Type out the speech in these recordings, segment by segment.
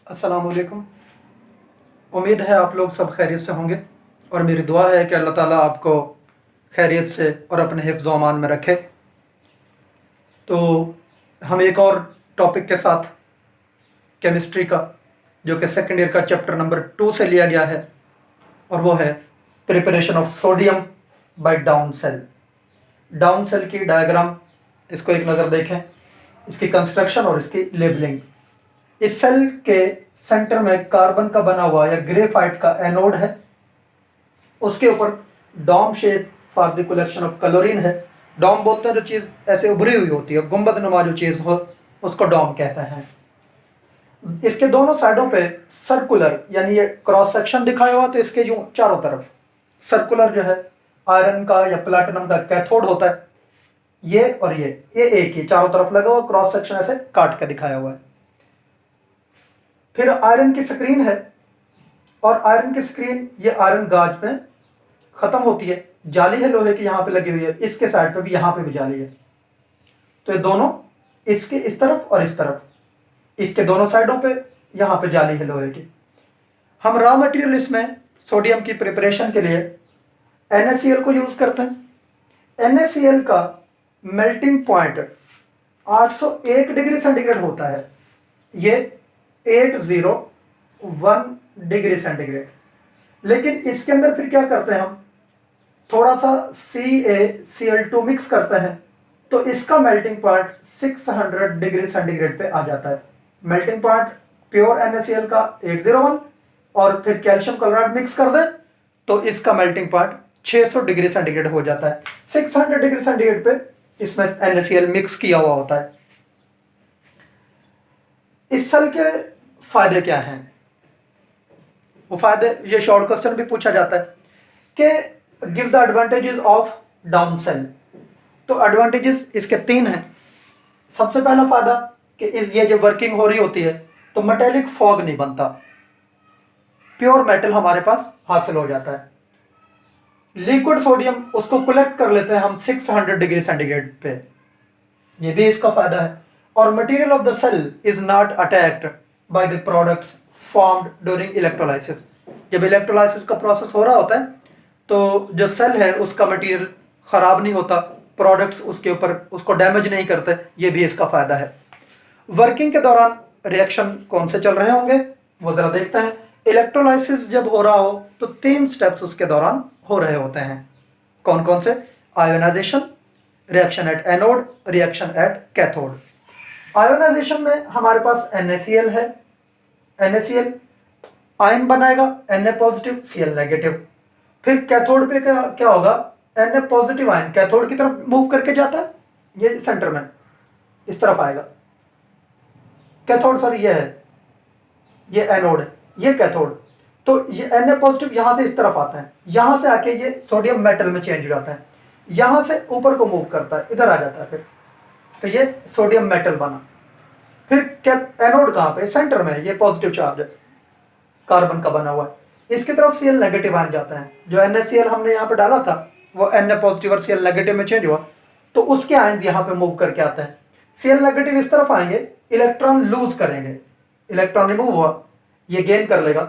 अस्सलाम वालेकुम। उम्मीद है आप लोग सब खैरियत से होंगे और मेरी दुआ है कि अल्लाह ताला आपको खैरियत से और अपने हिफ्ज़ व अमान में रखे। तो हम एक और टॉपिक के साथ केमिस्ट्री का, जो कि सेकेंड ईयर का चैप्टर नंबर 2 से लिया गया है, और वो है preparation of sodium by Down cell. Down cell की डायग्राम, इसको एक नज़र देखें, इसकी कंस्ट्रक्शन और इसकी लेबलिंग। इस सेल के सेंटर में कार्बन का बना हुआ या ग्रेफाइट का एनोड है, उसके ऊपर dome shape for the collection of chlorine है। डॉम बोलते हैं जो चीज़ ऐसे उभरी हुई होती है, गुंबद नुमा जो चीज़ हो, उसको डॉम कहते हैं। इसके दोनों साइडों पे सर्कुलर, यानी ये क्रॉस सेक्शन दिखाया हुआ, तो इसके जो चारों तरफ सर्कुलर जो है आयरन का या प्लैटिनम का कैथोड होता है, ये और ये एक ही चारों तरफ लगा हुआ, क्रॉस सेक्शन ऐसे काट के दिखाया हुआ है। फिर आयरन की स्क्रीन है, और आयरन की स्क्रीन ये आयरन गाज पे खत्म होती है। जाली है लोहे की, यहां पे लगी हुई है, इसके साइड पे भी, यहां पे भी जाली है। तो ये दोनों, इसके इस तरफ और इस तरफ, इसके दोनों साइडों पे यहां पे जाली है लोहे की। हम रॉ मटेरियल इसमें सोडियम की प्रिपरेशन के लिए NaCl को यूज करते हैं। NaCl का मेल्टिंग पॉइंट 801 डिग्री सेंटीग्रेड होता है, ये 801 डिग्री सेंटीग्रेड। लेकिन इसके अंदर फिर क्या करते हैं हम, थोड़ा सा CaCl2 मिक्स करते हैं, तो इसका मेल्टिंग पॉइंट 600 डिग्री सेंटीग्रेड पे आ जाता है। मेल्टिंग पॉइंट प्योर NaCl का 801, और फिर कैल्शियम क्लोराइड मिक्स कर दें तो इसका मेल्टिंग पॉइंट 600 डिग्री सेंटीग्रेड हो जाता है। 600 डिग्री सेंटीग्रेड पे इसमें NaCl मिक्स किया हुआ होता है। इस सेल के फायदे क्या हैं? वो फायदे, ये शॉर्ट क्वेश्चन भी पूछा जाता है कि give the advantages of Down cell. तो एडवांटेजेस इसके 3 हैं। सबसे पहला फायदा कि ये जो वर्किंग हो रही होती है तो मेटेलिक फॉग नहीं बनता, प्योर मेटल हमारे पास हासिल हो जाता है। लिक्विड सोडियम उसको कलेक्ट कर लेते हैं हम 600 डिग्री सेंटीग्रेड पे, ये भी इसका फायदा है। और material of the cell is not attacked by the products formed during electrolysis. जब इलेक्ट्रोलाइसिस का प्रोसेस हो रहा होता है तो जो सेल है उसका मटेरियल खराब नहीं होता, प्रोडक्ट्स उसके ऊपर उसको डैमेज नहीं करते, ये भी इसका फायदा है। वर्किंग के दौरान रिएक्शन कौन से चल रहे होंगे वो जरा देखते हैं। इलेक्ट्रोलाइसिस जब हो रहा हो तो 3 स्टेप्स उसके दौरान हो रहे होते हैं। कौन कौन से? Ionisation, reaction at anode, reaction at cathode. Ionisation में हमारे पास NaCl है, NaCl आयन बनाएगा, Na पॉजिटिव Cl नेगेटिव। फिर कैथोड पे क्या होगा, Na पॉजिटिव आयन कैथोड की तरफ मूव करके जाता है, ये सेंटर में इस तरफ आएगा कैथोड, सॉरी ये है, ये एनोड है, ये कैथोड। तो ये Na पॉजिटिव यहां से इस तरफ आता है, यहां से आके ये सोडियम मेटल में चेंज हो जाता है, यहां से ऊपर को मूव करता है, इधर आ जाता है फिर, तो ये सोडियम मेटल बना। फिर एनोड कहां पे, सेंटर में, ये पॉजिटिव चार्ज है, कार्बन का बना हुआ है, इसकी तरफ Cl नेगेटिव आयन जाता है। जो NaCl हमने यहाँ पे डाला था वो Na पॉजिटिव और Cl नेगेटिव में चेंज हुआ, तो उसके आयन यहाँ पे मूव करके आते हैं। Cl नेगेटिव इस तरफ आएंगे, इलेक्ट्रॉन लूज करेंगे, इलेक्ट्रॉन रिमूव हुआ, ये गेन कर लेगा,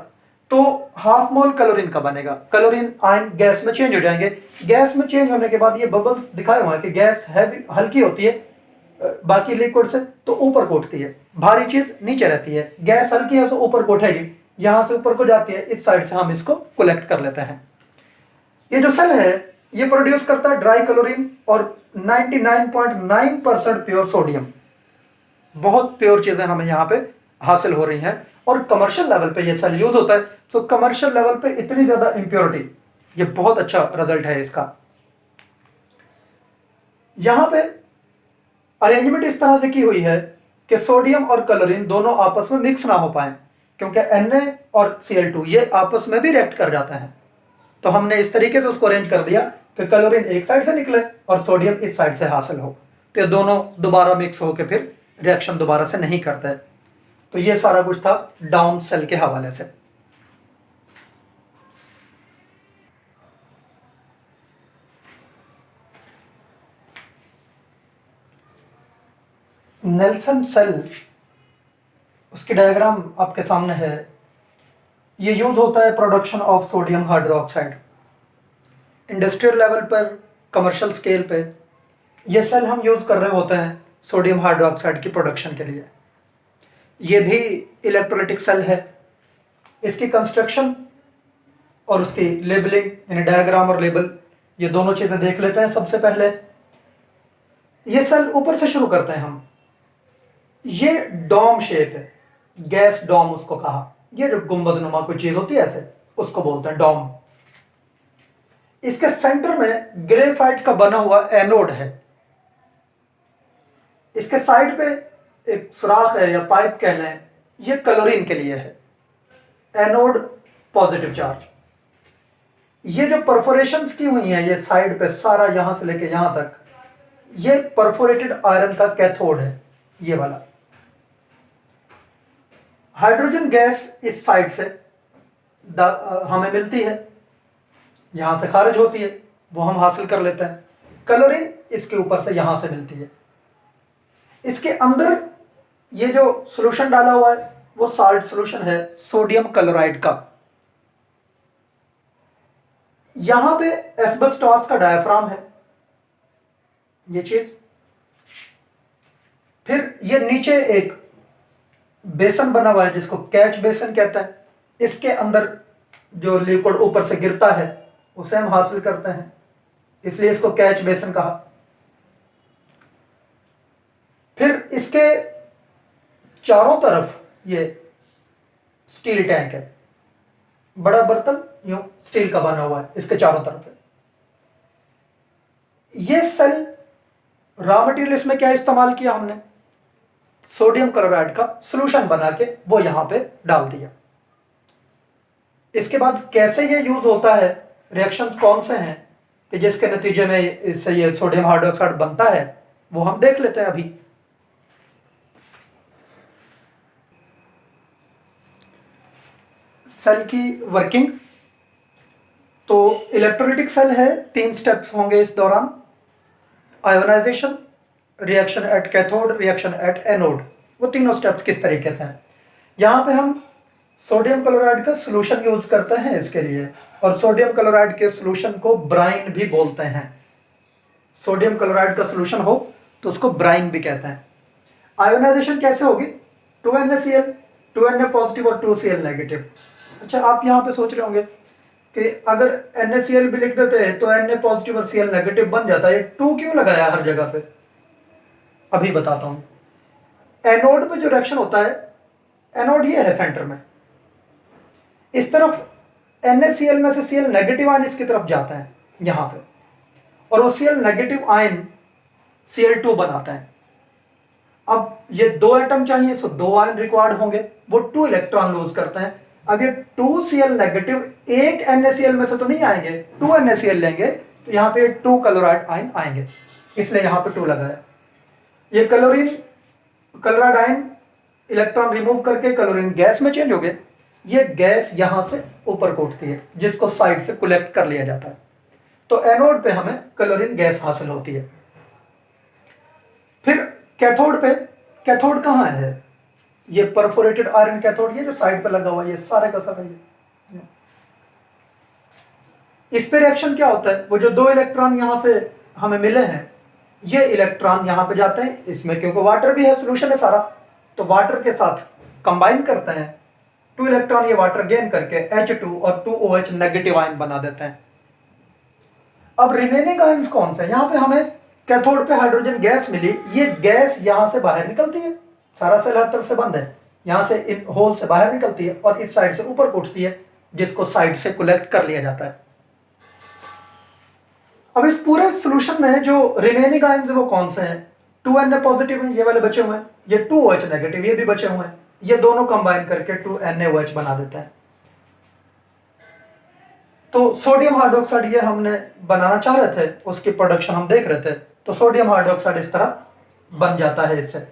तो हाफ मोल क्लोरीन का बनेगा। क्लोरीन आयन गैस में चेंज हो जाएंगे। गैस में चेंज होने के बाद ये बबल्स दिखाए हुए हैं कि गैस हैवी, हल्की होती है बाकी लिक्विड से, तो ऊपर को उठती है, भारी चीज नीचे रहती है। गैस हल्की है तो ऊपर को उठेगी, यहां से ऊपर को जाती है, इस साइड से हम इसको कलेक्ट कर लेते हैं। ये जो सेल है ये प्रोड्यूस करता है ड्राई क्लोरीन और 99.9% प्योर सोडियम। बहुत प्योर चीजें हमें यहाँ पे हासिल हो रही हैं, और कमर्शियल लेवल पे ये सेल यूज होता है। तो कमर्शियल लेवल पे इतनी ज्यादा इंप्योरिटी, ये बहुत अच्छा रिजल्ट है इसका। यहां पे अरेंजमेंट इस तरह से की हुई है कि सोडियम और क्लोरीन दोनों आपस में मिक्स ना हो पाए, क्योंकि Na और Cl2 ये आपस में भी रिएक्ट कर जाते हैं। तो हमने इस तरीके से उसको अरेंज कर दिया कि क्लोरीन एक साइड से निकले और सोडियम इस साइड से हासिल हो, तो ये दोनों दोबारा मिक्स होकर फिर रिएक्शन दोबारा से नहीं करता है। तो ये सारा कुछ था डाउन सेल के हवाले से। नेल्सन सेल उसकी डायग्राम आपके सामने है। ये यूज़ होता है production of sodium hydroxide industrial level पर, कमर्शियल स्केल पे। ये सेल हम यूज़ कर रहे होते हैं सोडियम हाइड्रोक्साइड की प्रोडक्शन के लिए। ये भी इलेक्ट्रोलाइटिक सेल है। इसकी कंस्ट्रक्शन और उसकी लेबलिंग यानी डायग्राम और लेबल, ये दोनों चीज़ें देख लेते हैं। सबसे पहले ये सेल ऊपर से शुरू करते हैं हम। ये डोम शेप है, गैस डोम उसको कहा। ये जो गुंबद नुमा कोई चीज होती है ऐसे, उसको बोलते हैं डोम। इसके सेंटर में ग्रेफाइट का बना हुआ एनोड है। इसके साइड पे एक सुराख है या पाइप कह लें, ये क्लोरीन के लिए है। Anode positive charge. ये जो परफोरेशंस की हुई है ये साइड पे सारा, यहां से लेके यहां तक, ये परफोरेटेड आयरन का कैथोड है, ये वाला। हाइड्रोजन गैस इस साइड से हमें मिलती है, यहां से खारिज होती है, वो हम हासिल कर लेते हैं। क्लोरीन इसके ऊपर से यहां से मिलती है। इसके अंदर ये जो सॉल्यूशन डाला हुआ है वो साल्ट सॉल्यूशन है सोडियम क्लोराइड का। यहां पे एस्बेस्टॉस का डायाफ्राम है, ये चीज। फिर ये नीचे एक बेसन बना हुआ है जिसको कैच बेसन कहते हैं। इसके अंदर जो लिक्विड ऊपर से गिरता है उसे हम हासिल करते हैं, इसलिए इसको कैच बेसन कहा। फिर इसके चारों तरफ ये स्टील टैंक है, बड़ा बर्तन यूं स्टील का बना हुआ है, इसके चारों तरफ है। ये सेल रॉ मटेरियल इसमें क्या इस्तेमाल किया हमने, सोडियम क्लोराइड का सॉल्यूशन बना के वो यहां पे डाल दिया। इसके बाद कैसे ये यूज होता है, रिएक्शंस कौन से हैं कि जिसके नतीजे में इससे ये सोडियम हाइड्रोक्साइड बनता है, वो हम देख लेते हैं अभी। सेल की वर्किंग तो इलेक्ट्रोलाइटिक सेल है, 3 स्टेप्स होंगे इस दौरान। Ionisation, reaction at cathode, reaction at anode, वो तीनों स्टेप्स किस तरीके से हैं। यहाँ पे हम सोडियम क्लोराइड का सॉल्यूशन यूज करते हैं इसके लिए, और सोडियम क्लोराइड के सॉल्यूशन को ब्राइन भी बोलते हैं। सोडियम क्लोराइड का सॉल्यूशन हो तो उसको ब्राइन भी कहते हैं। आयोनाइजेशन कैसे होगी, 2NaCl, 2Na पॉजिटिव और 2Cl नेगेटिव। अच्छा, आप यहाँ पे सोच रहे होंगे कि अगर NaCl भी लिख देते हैं तो Na पॉजिटिव और Cl नेगेटिव बन जाता है, 2 क्यों लगाया हर जगह पे, अभी बताता हूं। एनोड पे जो रिएक्शन होता है, एनोड ये है सेंटर में, इस तरफ NaCl में से Cl नेगेटिव आयन इसकी तरफ जाता है यहां पे, और वो Cl नेगेटिव आयन Cl2 बनाता है। अब ये 2 एटम चाहिए, सो 2 आयन रिक्वायर्ड होंगे, वो 2 इलेक्ट्रॉन लूज करते हैं। अब ये 2Cl नेगेटिव एक NaCl में से तो नहीं आएंगे, 2 NaCl लेंगे तो यहाँ पे 2 क्लोराइड आयन आएंगे, इसलिए यहाँ पे 2 लगाया। ये क्लोराइड आयन इलेक्ट्रॉन रिमूव करके क्लोरीन गैस में चेंज हो गए। ये गैस यहां से ऊपर को उठती है जिसको साइड से कलेक्ट कर लिया जाता है, तो एनोड पे हमें क्लोरीन गैस हासिल होती है। फिर कैथोड पे, कैथोड कहाँ है, ये परफोरेटेड आयरन कैथोड, ये जो साइड पे लगा हुआ है, ये सारे का सारा ये। इस पे रिएक्शन क्या होता है, वो जो 2 इलेक्ट्रॉन यहां से हमें मिले हैं, ये इलेक्ट्रॉन यहां पे जाते हैं, इसमें क्योंकि वाटर भी है, सॉल्यूशन है सारा, तो वाटर के साथ कंबाइन करते हैं, 2 इलेक्ट्रॉन ये वाटर गेन करके H2 और 2OH नेगेटिव आयन बना देते हैं। अब रिमेनिंग आयंस कौन से, यहां पे हमें कैथोड पे हाइड्रोजन गैस मिली, ये गैस यहां से बाहर निकलती है, सारा सेल हर तरफ से बंद है, यहां से इन होल से बाहर निकलती है और इस साइड से ऊपर उठती है, जिसको साइड से कलेक्ट कर लिया जाता है। अब इस पूरे सॉल्यूशन में जो रिमेनिंग आयंस वो कौन से हैं, 2Na पॉजिटिव है, ये वाले बचे हुए हैं, ये 2OH नेगेटिव, ये भी बचे हुए हैं, ये दोनों कंबाइन करके 2NaOH बना देते हैं। तो सोडियम हाइड्रोक्साइड ये हमने बनाना चाह रहे थे, उसकी प्रोडक्शन हम देख रहे थे, तो सोडियम हाइड्रोक्साइड इस तरह बन जाता है। इससे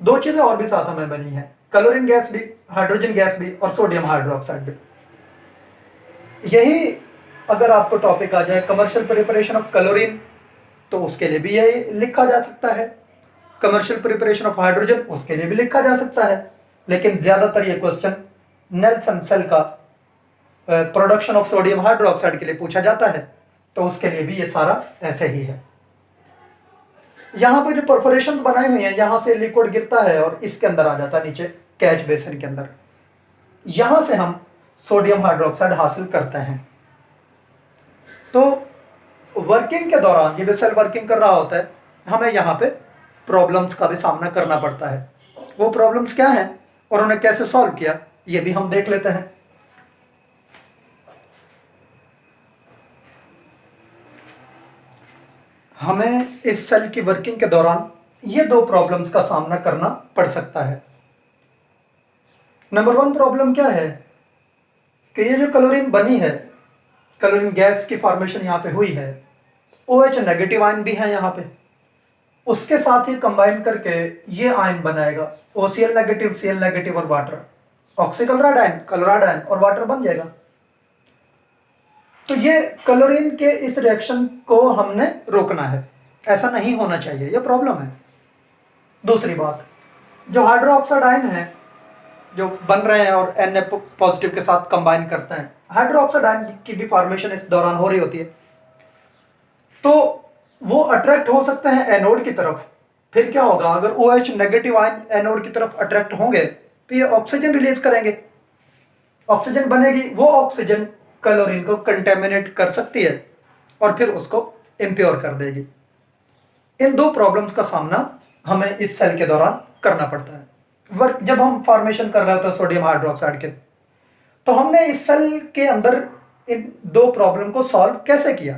2 चीजें और भी साथ हमें बनी है, क्लोरीन गैस भी, हाइड्रोजन गैस भी, और सोडियम हाइड्रोक्साइड भी। यही अगर आपको टॉपिक आ जाए कमर्शियल प्रिपरेशन ऑफ क्लोरीन, तो उसके लिए भी यही लिखा जा सकता है। कमर्शियल प्रिपरेशन ऑफ हाइड्रोजन, उसके लिए भी लिखा जा सकता है। लेकिन ज़्यादातर ये क्वेश्चन नेल्सन सेल का प्रोडक्शन ऑफ सोडियम हाइड्रोक्साइड के लिए पूछा जाता है, तो उसके लिए भी ये सारा ऐसे ही है। यहाँ पर जो परफोरेशन बनाई हुई है, यहाँ से लिक्विड गिरता है और इसके अंदर आ जाता है नीचे कैच बेसिन के अंदर, यहाँ से हम सोडियम हाइड्रोक्साइड हासिल करते हैं। तो वर्किंग के दौरान ये वेसल वर्किंग कर रहा होता है, हमें यहाँ पे प्रॉब्लम्स का भी सामना करना पड़ता है। वो प्रॉब्लम्स क्या हैं और उन्हें कैसे सॉल्व किया, ये भी हम देख लेते हैं। हमें इस सेल की वर्किंग के दौरान ये दो प्रॉब्लम्स का सामना करना पड़ सकता है। नंबर 1 प्रॉब्लम क्या है कि ये जो क्लोरीन बनी है, क्लोरीन गैस की फॉर्मेशन यहाँ पे हुई है, OH नेगेटिव आयन भी है यहाँ पे, उसके साथ ही कंबाइन करके ये आयन बनाएगा OCl नेगेटिव, Cl नेगेटिव और water, oxychloride ion, chloride ion और वाटर बन जाएगा। तो ये क्लोरीन के इस रिएक्शन को हमने रोकना है, ऐसा नहीं होना चाहिए, ये प्रॉब्लम है। दूसरी बात, जो हाइड्रोक्साइड आयन है जो बन रहे हैं और Na पॉजिटिव के साथ कंबाइन करते हैं, हाइड्रोक्साइड आयन की भी फॉर्मेशन इस दौरान हो रही होती है, तो वो अट्रैक्ट हो सकते हैं एनोड की तरफ। फिर क्या होगा, अगर OH नेगेटिव आयन एनोड की तरफ अट्रैक्ट होंगे तो ये ऑक्सीजन रिलीज करेंगे, ऑक्सीजन बनेगी, वो ऑक्सीजन क्लोरीन को कंटेमिनेट कर सकती है और फिर उसको इम्प्योर कर देगी। इन दो प्रॉब्लम्स का सामना हमें इस सेल के दौरान करना पड़ता है। वर्क जब हम फॉर्मेशन कर रहे होते हैं सोडियम हाइड्रोक्साइड के, तो हमने इस सेल के अंदर इन दो प्रॉब्लम को सॉल्व कैसे किया,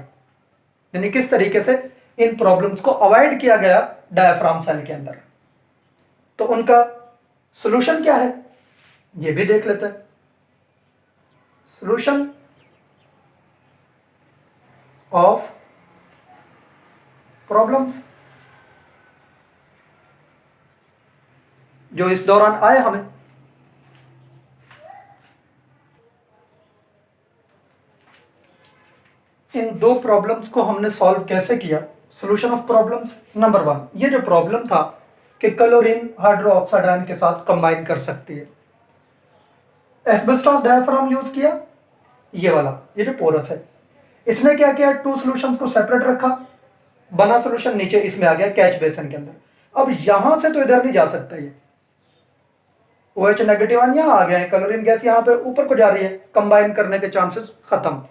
यानी किस तरीके से इन प्रॉब्लम्स को अवॉइड किया गया डायाफ्राम सेल के अंदर, तो उनका सॉल्यूशन क्या है ये भी देख लेते हैं। सॉल्यूशन ऑफ प्रॉब्लम्स जो इस दौरान आए हमें, इन दो प्रॉब्लम्स को हमने सॉल्व कैसे किया। सॉल्यूशन ऑफ प्रॉब्लम्स, नंबर 1, ये जो प्रॉब्लम था कि क्लोरीन हाइड्रोक्साइड आयन के साथ कंबाइन कर सकती है, एस्बेस्टॉस डायाफ्राम यूज किया, ये वाला, ये जो पोरस है, इसने क्या किया, 2 सॉल्यूशंस को सेपरेट रखा, बना सॉल्यूशन नीचे इसमें आ गया कैच बेसिन के अंदर। अब यहां से तो इधर नहीं जा सकता, ये OH नेगेटिव आयन यहां आ गए हैं, क्लोरीन गैस यहां पे ऊपर को जा रही है, कंबाइन करने के चांसेस खत्म।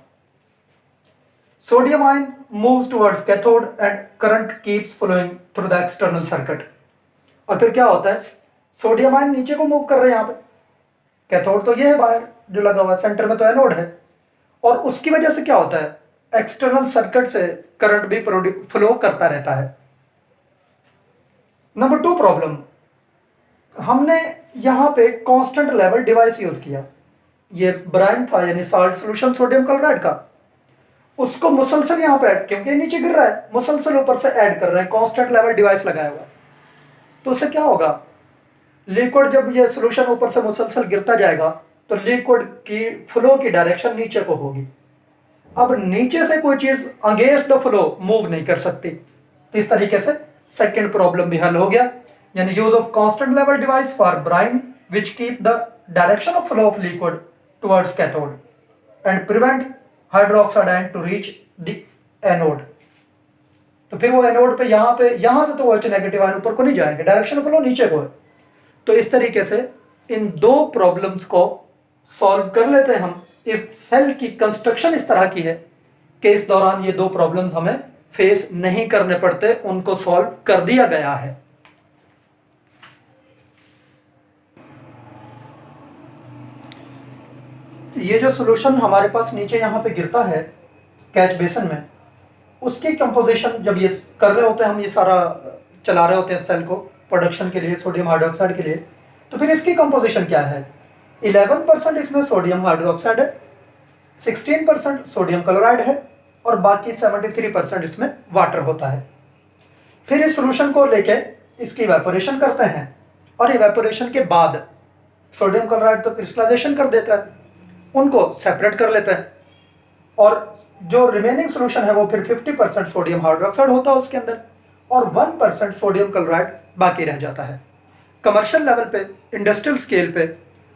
Sodium ion moves towards cathode and current keeps flowing through the external circuit. और फिर क्या होता है, सोडियम आयन नीचे को मूव कर रहे हैं, यहाँ पे कैथोड तो ये है बाहर जो लगा हुआ है, सेंटर में तो एनोड है, और उसकी वजह से क्या होता है, एक्सटर्नल सर्किट से करंट भी फ्लो करता रहता है। नंबर 2 प्रॉब्लम, हमने यहाँ पे कांस्टेंट लेवल डिवाइस यूज किया, ये ब्राइन था यानी साल्ट सॉल्यूशन सोडियम क्लोराइड का, उसको मुसलसल यहाँ पे ऐड, क्योंकि नीचे गिर रहा है, मुसलसल ऊपर से ऐड कर रहे हैं, कांस्टेंट लेवल डिवाइस लगाया हुआ है। तो उससे क्या होगा, लिक्विड जब ये सॉल्यूशन ऊपर से मुसलसल गिरता जाएगा तो लिक्विड की फ्लो की डायरेक्शन नीचे को होगी। अब नीचे से कोई चीज अगेंस्ट द फ्लो मूव नहीं कर सकती, तो इस तरीके से सेकंड प्रॉब्लम भी हल हो गया, यानी use of constant level device for brine which keep the direction of flow of liquid towards cathode and prevent hydroxide ion to reach the anode. तो फिर वो एनोड पे यहां से तो OH नेगेटिव आयन ऊपर को नहीं जाएंगे, डायरेक्शन ऑफ फ्लो नीचे को है। तो इस तरीके से इन दो प्रॉब्लम्स को सॉल्व कर लेते हैं हम। इस सेल की कंस्ट्रक्शन इस तरह की है कि इस दौरान ये दो प्रॉब्लम्स हमें फेस नहीं करने पड़ते, उनको सॉल्व कर दिया गया है। ये जो सॉल्यूशन हमारे पास नीचे यहाँ पे गिरता है कैच बेसन में, उसकी कंपोजिशन जब ये कर रहे होते हैं हम, ये सारा चला रहे होते हैं सेल को प्रोडक्शन के लिए सोडियम हाइड्रोक्साइड के लिए, तो फिर इसकी कंपोजिशन क्या है, 11% इसमें सोडियम हाइड्रोक्साइड है, 16% सोडियम क्लोराइड है और बाकी 73% इसमें वाटर होता है। फिर इस सॉल्यूशन को लेके इसकी इवेपोरेशन करते हैं और इवेपोरेशन के बाद सोडियम क्लोराइड तो क्रिस्टलाइजेशन कर देता है, उनको सेपरेट कर लेते हैं और जो रिमेनिंग सॉल्यूशन है वो फिर 50% सोडियम हाइड्रोक्साइड होता है उसके अंदर और 1% सोडियम क्लोराइड बाकी रह जाता है। कमर्शियल लेवल पे, इंडस्ट्रियल स्केल पे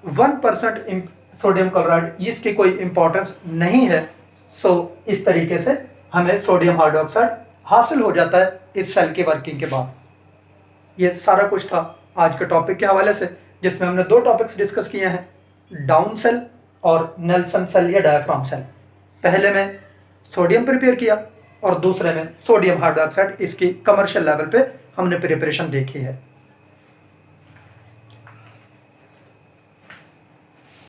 1% सोडियम क्लोराइड इसकी कोई इंपॉर्टेंस नहीं है। सो इस तरीके से हमें सोडियम हाइड्रोक्साइड हासिल हो जाता है इस सेल की वर्किंग के बाद। ये सारा कुछ था आज के टॉपिक के हवाले से, जिसमें हमने 2 टॉपिक्स डिस्कस किए हैं, डाउन सेल और नेल्सन सेल या डायफ्राम सेल। पहले में सोडियम प्रिपेयर किया और दूसरे में सोडियम हाइड्रोक्साइड, इसकी कमर्शियल लेवल पे हमने प्रिपरेशन देखी है।